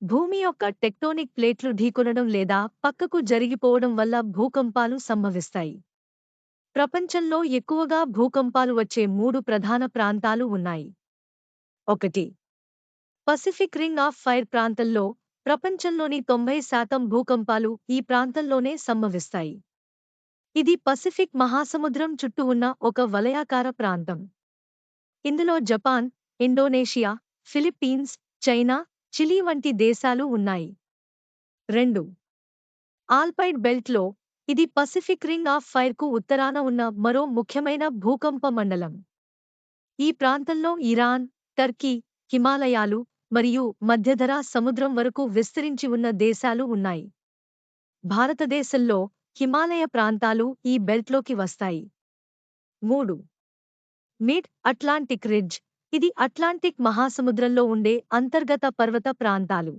భూమి యొక్క టెక్టోనిక్ ప్లేట్లు ఢీకొనడం లేదా పక్కకు జరిగిపోవడం వల్ల భూకంపాలు సంభవిస్తాయి. ప్రపంచంలో ఎక్కువగా భూకంపాలు వచ్చే 3 ప్రధాన ప్రాంతాలు ఉన్నాయి. 1. పసిఫిక్ రింగ్ ఆఫ్ ఫైర్ ప్రాంతంలో ప్రపంచంలోని 90% భూకంపాలు ఈ ప్రాంతంలోనే సంభవిస్తాయి. ఇది పసిఫిక్ మహాసముద్రం చుట్టూ ఉన్న ఒక వలయాకార ప్రాంతం. ఇందులో Japan, Indonesia, Philippines, China, Chile వంటి దేశాలు ఉన్నాయి. 2. ఆల్పైడ్ బెల్ట్లో ఇది పసిఫిక్ రింగ్ ఆఫ్ ఫైర్కు ఉత్తరాన ఉన్న మరో ముఖ్యమైన భూకంప మండలం. ఈ ప్రాంతంలో ఇరాన్, టర్కీ, హిమాలయాలు మరియు మధ్యధరా సముద్రం వరకు విస్తరించి ఉన్న దేశాలు ఉన్నాయి. భారతదేశంలో హిమాలయ ప్రాంతాలు ఈ బెల్ట్లోకి వస్తాయి. 3. Mid Atlantic ridge. ఇది అట్లాంటిక్ మహాసముద్రంలో ఉండే అంతర్గత పర్వత ప్రాంతాలు.